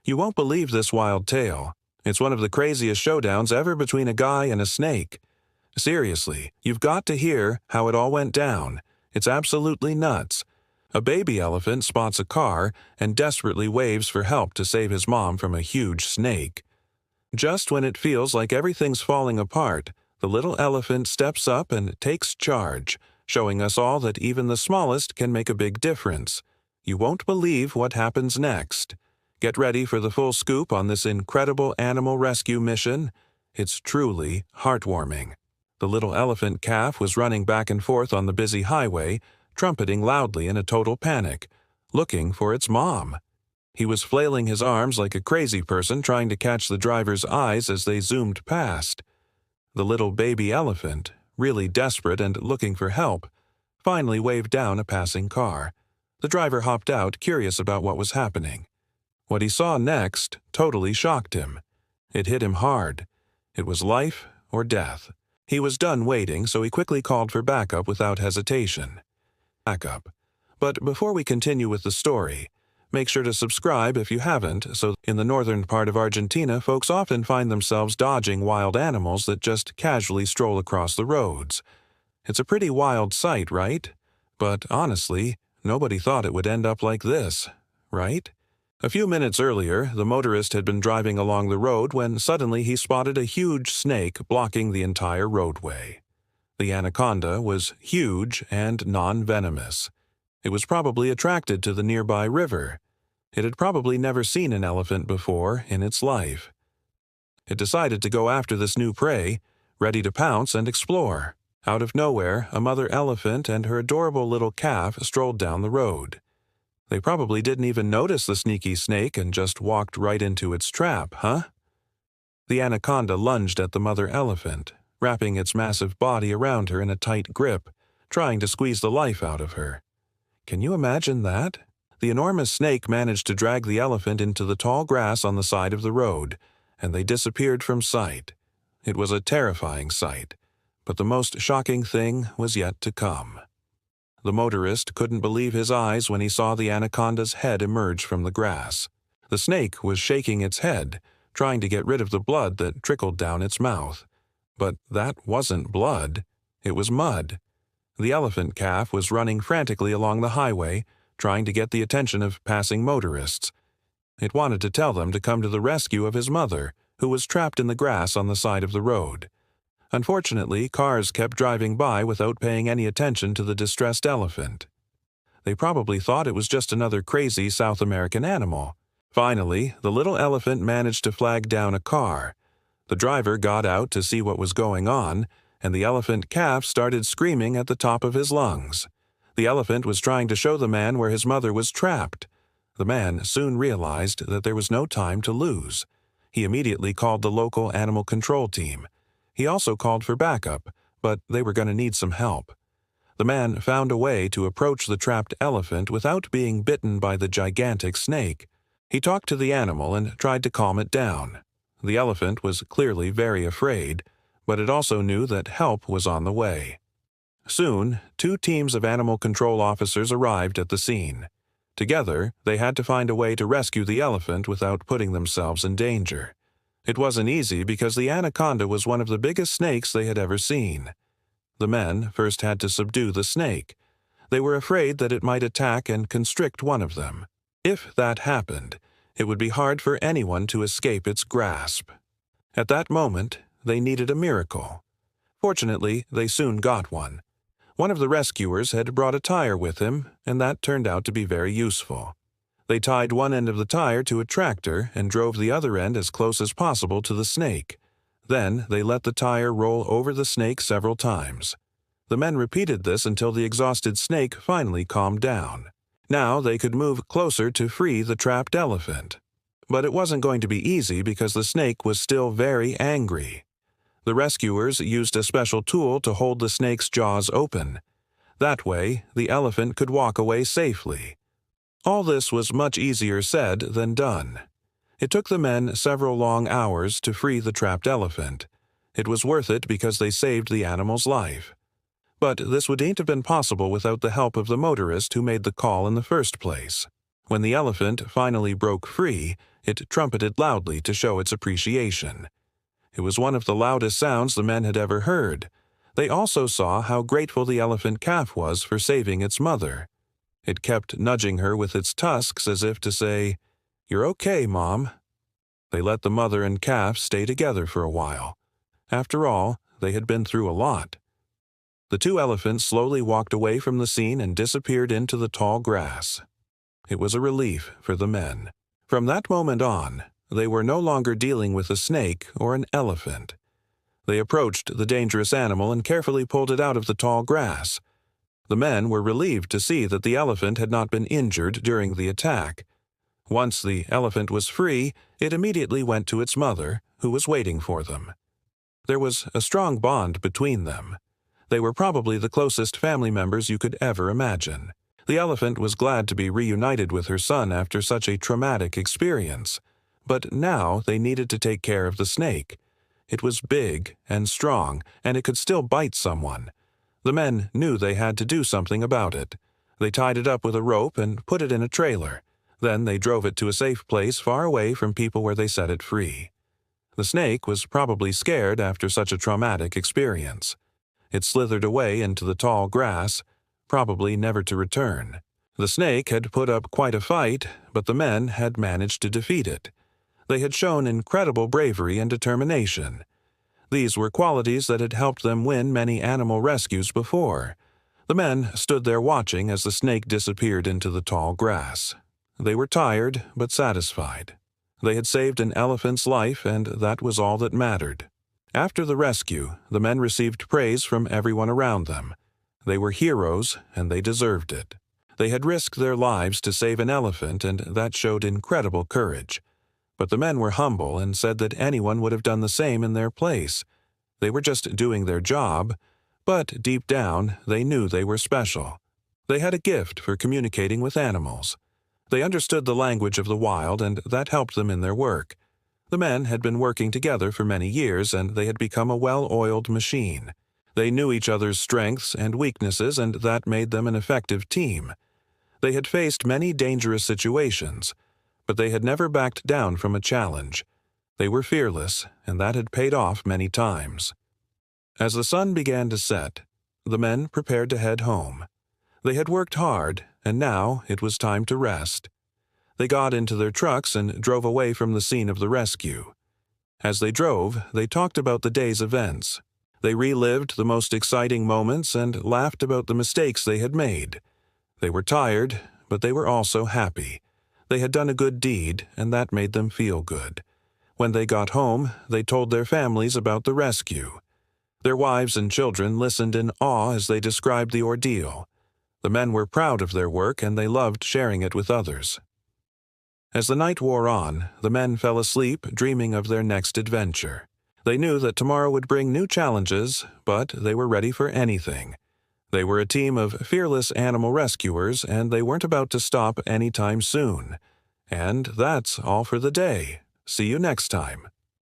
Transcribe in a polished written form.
You won't believe this wild tale. It's one of the craziest showdowns ever between a guy and a snake. Seriously, you've got to hear how it all went down. It's absolutely nuts. A baby elephant spots a car and desperately waves for help to save his mom from a huge snake. Just when it feels like everything's falling apart, the little elephant steps up and takes charge, showing us all that even the smallest can make a big difference. You won't believe what happens next. Get ready for the full scoop on this incredible animal rescue mission. It's truly heartwarming. The little elephant calf was running back and forth on the busy highway, trumpeting loudly in a total panic, looking for its mom. He was flailing his arms like a crazy person trying to catch the driver's eyes as they zoomed past. The little baby elephant, really desperate and looking for help, finally waved down a passing car. The driver hopped out, curious about what was happening. What he saw next totally shocked him. It hit him hard. It was life or death. He was done waiting, so he quickly called for backup without hesitation. Backup. But before we continue with the story, make sure to subscribe if you haven't, so in the northern part of Argentina, folks often find themselves dodging wild animals that just casually stroll across the roads. It's a pretty wild sight, right? But honestly, nobody thought it would end up like this, right? A few minutes earlier, the motorist had been driving along the road when suddenly he spotted a huge snake blocking the entire roadway. The anaconda was huge and non-venomous. It was probably attracted to the nearby river. It had probably never seen an elephant before in its life. It decided to go after this new prey, ready to pounce and explore. Out of nowhere, a mother elephant and her adorable little calf strolled down the road. They probably didn't even notice the sneaky snake and just walked right into its trap, huh? The anaconda lunged at the mother elephant, wrapping its massive body around her in a tight grip, trying to squeeze the life out of her. Can you imagine that? The enormous snake managed to drag the elephant into the tall grass on the side of the road, and they disappeared from sight. It was a terrifying sight, but the most shocking thing was yet to come. The motorist couldn't believe his eyes when he saw the anaconda's head emerge from the grass. The snake was shaking its head, trying to get rid of the blood that trickled down its mouth. But that wasn't blood. It was mud. The elephant calf was running frantically along the highway, trying to get the attention of passing motorists. It wanted to tell them to come to the rescue of his mother, who was trapped in the grass on the side of the road. Unfortunately, cars kept driving by without paying any attention to the distressed elephant. They probably thought it was just another crazy South American animal. Finally, the little elephant managed to flag down a car. The driver got out to see what was going on, and the elephant calf started screaming at the top of his lungs. The elephant was trying to show the man where his mother was trapped. The man soon realized that there was no time to lose. He immediately called the local animal control team. He also called for backup, but they were going to need some help. The man found a way to approach the trapped elephant without being bitten by the gigantic snake. He talked to the animal and tried to calm it down. The elephant was clearly very afraid, but it also knew that help was on the way. Soon, 2 teams of animal control officers arrived at the scene. Together, they had to find a way to rescue the elephant without putting themselves in danger. It wasn't easy because the anaconda was one of the biggest snakes they had ever seen. The men first had to subdue the snake. They were afraid that it might attack and constrict one of them. If that happened, it would be hard for anyone to escape its grasp. At that moment, they needed a miracle. Fortunately, they soon got one. One of the rescuers had brought a tire with him, and that turned out to be very useful. They tied one end of the tire to a tractor and drove the other end as close as possible to the snake. Then they let the tire roll over the snake several times. The men repeated this until the exhausted snake finally calmed down. Now they could move closer to free the trapped elephant. But it wasn't going to be easy because the snake was still very angry. The rescuers used a special tool to hold the snake's jaws open. That way, the elephant could walk away safely. All this was much easier said than done. It took the men several long hours to free the trapped elephant. It was worth it because they saved the animal's life. But this wouldn't have been possible without the help of the motorist who made the call in the first place. When the elephant finally broke free, It trumpeted loudly to show its appreciation. It was one of the loudest sounds the men had ever heard. They also saw how grateful the elephant calf was for saving its mother. It kept nudging her with its tusks as if to say, "You're okay, Mom." They let the mother and calf stay together for a while. After all, they had been through a lot. The two elephants slowly walked away from the scene and disappeared into the tall grass. It was a relief for the men. From that moment on, they were no longer dealing with a snake or an elephant. They approached the dangerous animal and carefully pulled it out of the tall grass. The men were relieved to see that the elephant had not been injured during the attack. Once the elephant was free, it immediately went to its mother, who was waiting for them. There was a strong bond between them. They were probably the closest family members you could ever imagine. The elephant was glad to be reunited with her son after such a traumatic experience. But now they needed to take care of the snake. It was big and strong, and it could still bite someone. The men knew they had to do something about it. They tied it up with a rope and put it in a trailer. Then they drove it to a safe place far away from people where they set it free. The snake was probably scared after such a traumatic experience. It slithered away into the tall grass, probably never to return. The snake had put up quite a fight, but the men had managed to defeat it. They had shown incredible bravery and determination. These were qualities that had helped them win many animal rescues before. The men stood there watching as the snake disappeared into the tall grass. They were tired, but satisfied. They had saved an elephant's life, and that was all that mattered. After the rescue, the men received praise from everyone around them. They were heroes, and they deserved it. They had risked their lives to save an elephant, and that showed incredible courage. But the men were humble and said that anyone would have done the same in their place. They were just doing their job, but deep down, they knew they were special. They had a gift for communicating with animals. They understood the language of the wild, and that helped them in their work. The men had been working together for many years, and they had become a well-oiled machine. They knew each other's strengths and weaknesses, and that made them an effective team. They had faced many dangerous situations, but they had never backed down from a challenge. They were fearless, and that had paid off many times. As the sun began to set, the men prepared to head home. They had worked hard, and now it was time to rest. They got into their trucks and drove away from the scene of the rescue. As they drove, they talked about the day's events. They relived the most exciting moments and laughed about the mistakes they had made. They were tired, but they were also happy. They had done a good deed, and that made them feel good. When they got home, they told their families about the rescue. Their wives and children listened in awe as they described the ordeal. The men were proud of their work, and they loved sharing it with others. As the night wore on, the men fell asleep dreaming of their next adventure. They knew that tomorrow would bring new challenges, but they were ready for anything. They were a team of fearless animal rescuers, and they weren't about to stop anytime soon. And that's all for the day. See you next time.